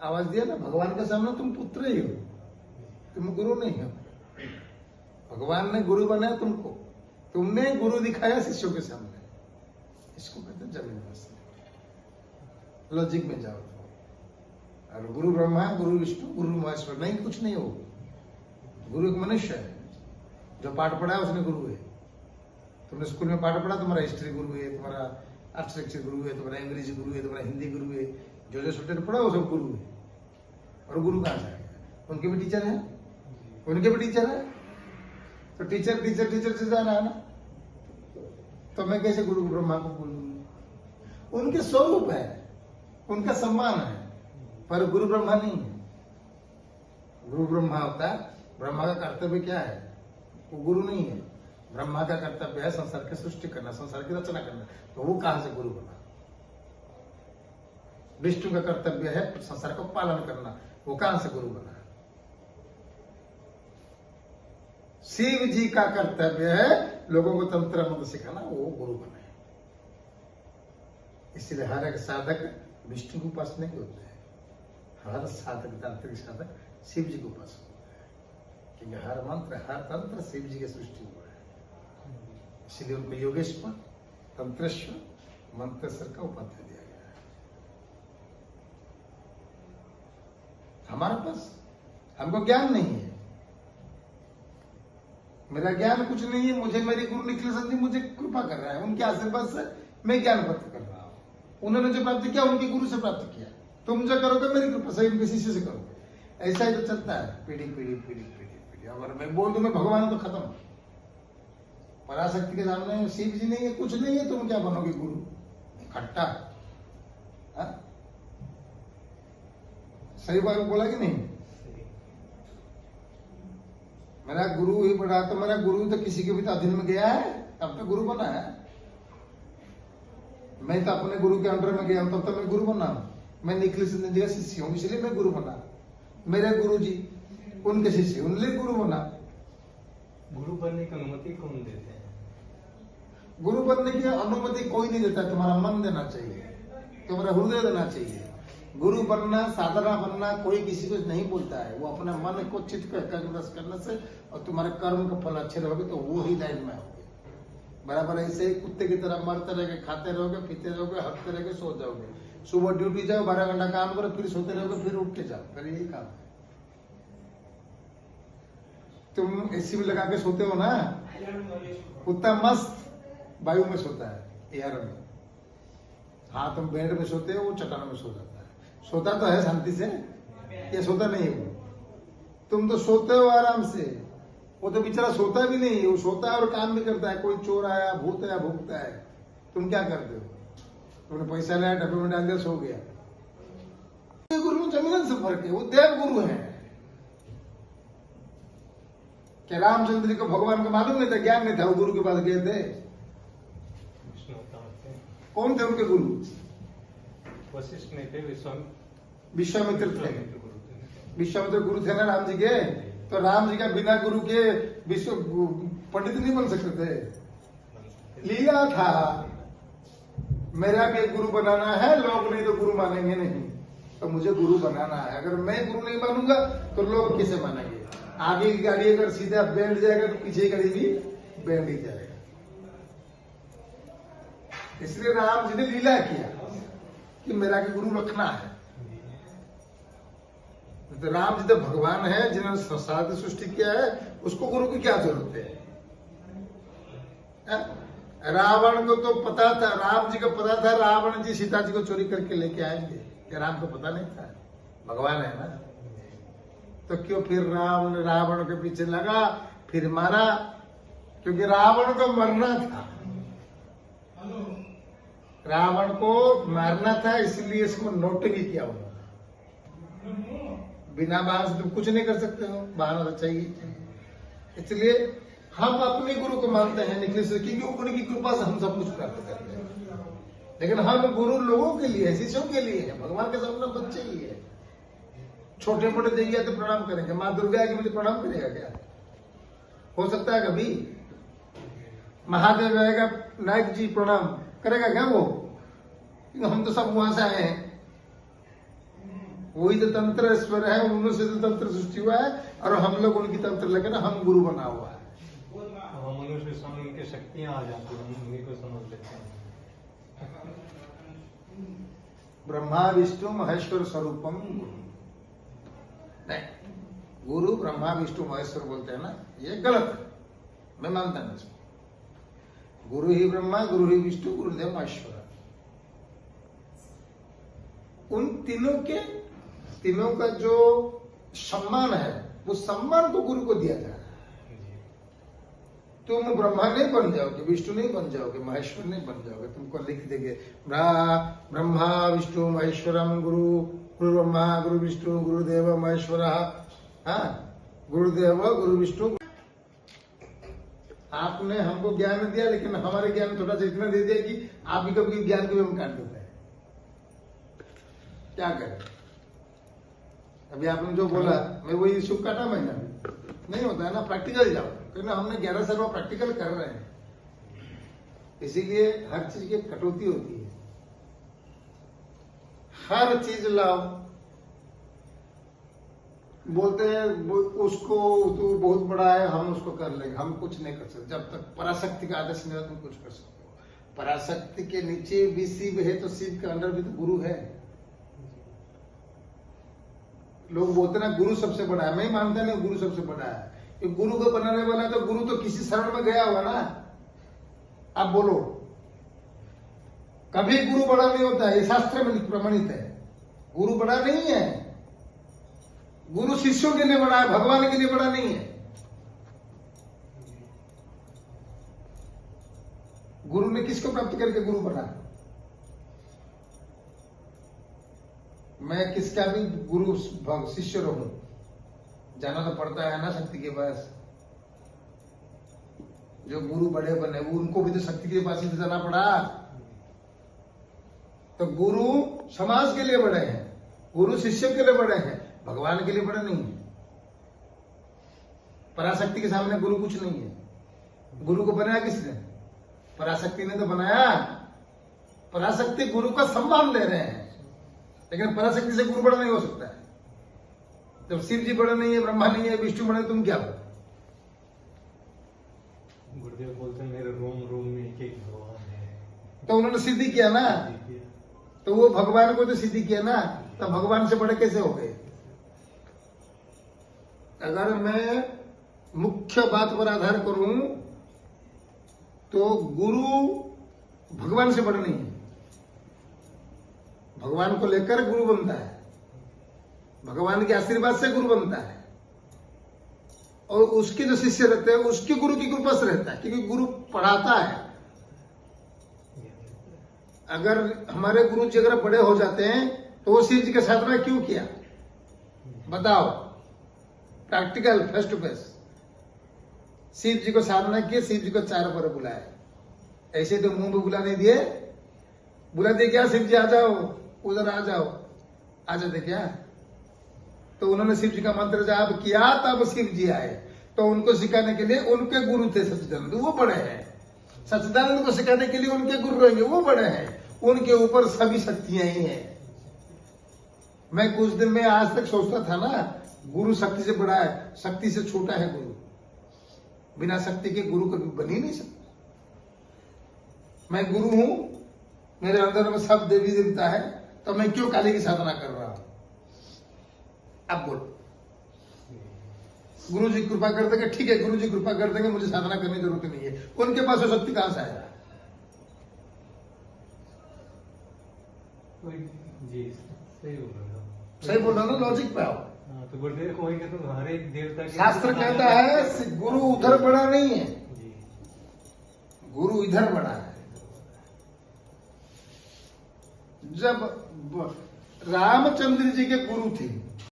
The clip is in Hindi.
आवाज दिया ना, भगवान के सामने तुम पुत्र ही हो, तुम गुरु नहीं हो। भगवान ने गुरु बनाया तुमको, तुमने गुरु दिखाया शिष्यों के सामने। इसको कहते हैं जमीन पर लॉजिक में जाओ तो। और गुरु ब्रह्मा, गुरु विष्णु, गुरु महेश्वर नहीं, कुछ नहीं हो। गुरु एक मनुष्य है, जो पाठ पढ़ा है उसने गुरु है। तुमने स्कूल में पाठ पढ़ा, तुम्हारा हिस्ट्री गुरु है, तुम्हारा आर्किटेक्चर गुरु है, तुम्हारा अंग्रेजी गुरु है, तुम्हारा हिंदी गुरु है। जो जो स्टूडेंट पढ़ा वो सब गुरु है। और गुरु कहाँ से आएगा? उनके भी टीचर है, उनके भी टीचर है। तो टीचर टीचर टीचर से जाना है ना, तो मैं कैसे गुरु ब्रह्मा को बोलूंगा? उनके स्वरूप है, उनका सम्मान है, पर गुरु ब्रह्मा नहीं है। गुरु ब्रह्मा होता है, ब्रह्मा का कर्तव्य क्या है? वो गुरु नहीं है। ब्रह्मा का कर्तव्य है संसार की सृष्टि करना, संसार की रचना करना। तो वो कहां से गुरु बना? विष्णु का कर्तव्य है संसार का पालन करना, वो कहां से गुरु बना? शिव जी का कर्तव्य है लोगों को तंत्र मंत्र सिखाना, वो गुरु बने। इसलिए हर एक साधक विष्णु के उपास नहीं होते हैं, हर साधक तांत्रिक साधक शिव जी के उपास होते हैं, क्योंकि हर मंत्र हर तंत्र शिव जी की सृष्टि हुआ है। इसलिए उनको योगेश्वर, तंत्रेश्वर, मंत्रेश्वर का उपाधि दिया गया है। हमारे पास, हमको ज्ञान नहीं है, मेरा ज्ञान कुछ नहीं है। मुझे मेरी गुरु निखिलेश जी मुझे कृपा कर रहा है, उनके आशीर्वाद से मैं ज्ञान प्राप्त कर रहा हूं। उन्होंने जो प्राप्त किया उनके गुरु से प्राप्त किया। तुम जो करोगे मेरी कृपा से, उनके शिष्य से करोगे। ऐसा ही तो चलता है, पीढ़ी पीढ़ी पीढ़ी पीढ़ी पीढ़ी। अगर मैं बोल दूं मैं भगवान तो खत्म, पराशक्ति के सामने शिव जी नहीं है, कुछ नहीं है, तुम क्या बनोगे गुरु? खट्टा। सही बात बोला कि नहीं? मेरा गुरु ही बड़ा, तो मेरा गुरु तो किसी के भी तो अधीन में गया है, तब तो गुरु बना है। मैं तो अपने गुरु के अंडर में गया हूं, तब तो मैं गुरु बना। मैं निखिलेश जी का शिष्य हूं, इसलिए मैं गुरु बना। मेरे गुरु जी उनके शिष्य, उनके गुरु बना। गुरु बनने की अनुमति कौन देते हैं? गुरु बनने की अनुमति कोई नहीं देता, तुम्हारा मन देना चाहिए, तुम्हारा हृदय देना चाहिए। गुरु बनना, साधना बनना कोई किसी को नहीं बोलता है। वो अपने मन को चित्त को एकाग्रता करने से और तुम्हारे कर्म का फल अच्छे रहोगे तो वो ही लाइन में होगे। बराबर ऐसे ही कुत्ते की तरह मरते रहोगे, खाते रहोगे, पीते रहोगे, हंसते रहोगे, सो जाओगे। सुबह ड्यूटी जाओ, 12 घंटा काम करो, फिर सोते रहोगे, फिर उठ के जाओ, फिर यही काम। तुम एसी में लगा के सोते हो ना, कुत्ता मस्त वायु में सोता है, एयर में। हाँ, तुम बेड में सोते हो, वो चट्टानों में सो जाता है। सोता तो है शांति से, ये सोता नहीं है वो। तुम तो सोते हो आराम से, वो तो बेचारा सोता भी नहीं है, वो सोता है और काम भी करता है। कोई चोर आया, भूत आया, भूखता है, तुम क्या करते हो? तुमने पैसा लाया, डब्बे में डाल दिया, सो गया। गुरु में जमीन से फर्क है, वो देव गुरु है। क्या रामचंद्र जी को भगवान को मालूम नहीं था, ज्ञान नहीं था, वो गुरु के पास गए थे? कौन थे उनके गुरु? वशिष्ठ नहीं थे, विश्वामित्र थे। विश्वामित्र गुरु थे ना राम जी के। तो राम जी का बिना गुरु के विश्व पंडित नहीं बन सकते थे। लीला था, मेरा भी गुरु बनाना है, लोग नहीं तो गुरु मानेंगे नहीं, तो मुझे गुरु बनाना है। अगर मैं गुरु नहीं बनूंगा तो लोग किसे मानेंगे? आगे की गाड़ी अगर सीधा बैठ जाएगा तो पीछे की गाड़ी भी बैठ ही जाएगा। इसलिए राम जी ने लीला किया कि मेरा के गुरु रखना है। तो राम जी तो भगवान है, जिन्होंने संसार की सृष्टि किया है, उसको गुरु की क्या जरूरत है? रावण को तो पता था, राम जी को पता था रावण जी सीता जी को चोरी करके लेके आएंगे, क्या राम को पता नहीं था? भगवान है ना, तो क्यों फिर रावण के पीछे लगा, फिर मारा? क्योंकि रावण को मरना था, रावण को मारना था, इसलिए इसको नोट भी किया उन्होंने। बिना बाण से तुम कुछ नहीं कर सकते हो, बाण तो चाहिए। इसलिए हम अपने गुरु को मानते हैं निखिलेश, क्योंकि उनकी कृपा से हम सब कुछ प्राप्त करते हैं। लेकिन हम गुरु लोगों के लिए, शिष्यों के लिए है, भगवान के सामने बच्चे ही है। छोटे मोटे देंगे तो प्रणाम करेंगे, माँ दुर्गा के मुझे प्रणाम करेगा क्या? हो सकता है कभी? महादेव आएगा, नायक जी प्रणाम करेगा क्या वो? हम तो सब वहां से आए हैं। वही तो तंत्र ईश्वर है, उन्होंने से तो तंत्र सृष्टि हुआ है, और हम लोग उनकी तंत्र लगे ना, हम गुरु बना हुआ है। हम मनुष्य समझ उनकी शक्तियां आ जाती हैं, हम उन्हीं को समझ लेते हैं। ब्रह्मा विष्णु महेश्वर स्वरूपम गुरु नहीं, गुरु ब्रह्मा विष्णु महेश्वर बोलते हैं ना, ये गलत है, मैं मानता नहीं इसको। गुरु ही ब्रह्मा, गुरु ही विष्णु, गुरुदेव महेश्वर। उन तीनों का जो सम्मान है, वो सम्मान तो गुरु को दिया जा रहा है। तुम ब्रह्मा नहीं बन जाओगे, विष्णु नहीं बन जाओगे, महेश्वर नहीं बन जाओगे, तुमको लिख देंगे ब्रह्मा विष्णु महेश्वरम गुरु, गुरु ब्रह्मा गुरु विष्णु गुरुदेव महेश्वर, हाँ गुरुदेव गुरु विष्णु। आपने हमको ज्ञान दिया, लेकिन हमारे ज्ञान थोड़ा सा इतना दे दिया कि आप ही कभी ज्ञान को हम काट देते हैं। क्या करें? अभी आपने जो बोला, मैं वही शुभ काटा, मैंने नहीं होता है ना, प्रैक्टिकल जाओ, क्योंकि हमने 11 साल में प्रैक्टिकल कर रहे हैं, इसीलिए हर चीज की कटौती होती है। हर चीज लाओ, बोलते हैं उसको तो बहुत बड़ा है, हम उसको कर लेंगे, हम कुछ नहीं कर सकते जब तक पराशक्ति का आदेश नहीं होता। तुम कुछ कर सकते हो, पराशक्ति के नीचे भी शिव है, तो शिव के अंदर भी तो गुरु है। लोग बोलते ना गुरु सबसे बड़ा है, मैं मानता नहीं गुरु सबसे बड़ा है, कि गुरु को बनाने वाला तो गुरु तो किसी शरण में गया हुआ ना। आप बोलो, कभी गुरु बड़ा नहीं होता है, ये शास्त्र में प्रमाणित है। गुरु बड़ा नहीं है, गुरु शिष्यों के लिए बड़ा है, भगवान के लिए बड़ा नहीं है। गुरु ने किसको प्राप्त करके गुरु बना? मैं किसका भी गुरु शिष्य रहूं, जाना तो पड़ता है ना शक्ति के पास। जो गुरु बड़े बने वो उनको भी तो शक्ति के पास ही तो जाना पड़ा। तो गुरु समाज के लिए बड़े हैं, गुरु शिष्य के लिए बड़े हैं, भगवान के लिए बड़े नहीं है। पराशक्ति के सामने गुरु कुछ नहीं है। गुरु को बनाया किसने? पराशक्ति ने तो बनाया। पराशक्ति गुरु का सम्मान ले रहे हैं, लेकिन पराशक्ति से गुरु बड़ा नहीं हो सकता है। जब शिव जी बड़े नहीं है, ब्रह्मा नहीं है, विष्णु बड़े, तुम क्या हो? गुरुदेव बोलते हैं मेरे रोम रोम में एक एक भगवान है। तो उन्होंने सिद्धि किया ना, तो वो भगवान को तो सिद्धि किया ना, तो भगवान से बड़े कैसे हो गए? अगर मैं मुख्य बात पर आधार करूं तो गुरु भगवान से बड़े नहीं है। भगवान को लेकर गुरु बनता है, भगवान के आशीर्वाद से गुरु बनता है, और उसके जो शिष्य रहते हैं उसके गुरु की कृपा से रहता है, क्योंकि गुरु पढ़ाता है। अगर हमारे गुरु जी अगर बड़े हो जाते हैं तो वो शिव जी के साधना क्यों किया? बताओ, practical face to face. Shiv ji को साधना किए, शिव जी को 4 पर बुलाए, ऐसे तो मुंह में बुला नहीं दिए। बुला दिए क्या? शिव जी आ जाओ, उधर आ जाओ, आ जाते क्या? तो उन्होंने शिव जी का मंत्र जाप किया, तब शिव जी आए। तो उनको सिखाने के लिए उनके गुरु थे सच्चिदानंद, वो बड़े हैं। सच्चिदानंद को सिखाने के लिए उनके गुरु रहेंगे, वो बड़े हैं। उनके ऊपर सभी शक्तियां ही हैं। मैं कुछ दिन में आज तक सोचता था ना, गुरु शक्ति से बड़ा है, शक्ति से छोटा है गुरु। बिना शक्ति के गुरु कभी बन ही नहीं सकता। मैं गुरु हूं, मेरे अंदर में सब देवी देवता है, तो मैं क्यों काली की साधना कर रहा हूं? अब बोलो, गुरु जी कृपा कर देंगे, ठीक है, गुरु जी कृपा कर देंगे, मुझे साधना करने की जरूरत नहीं है। उनके पास वो शक्ति कहां से आएगा? जी सही बोल रहे हो। सही बोल रहा ना, लॉजिक पे आओ। तो गुरुदेव को वही तो हर एक देवता के शास्त्र कहता है गुरु उधर बड़ा नहीं है, गुरु इधर बड़ा है। जब रामचंद्र जी के गुरु थे,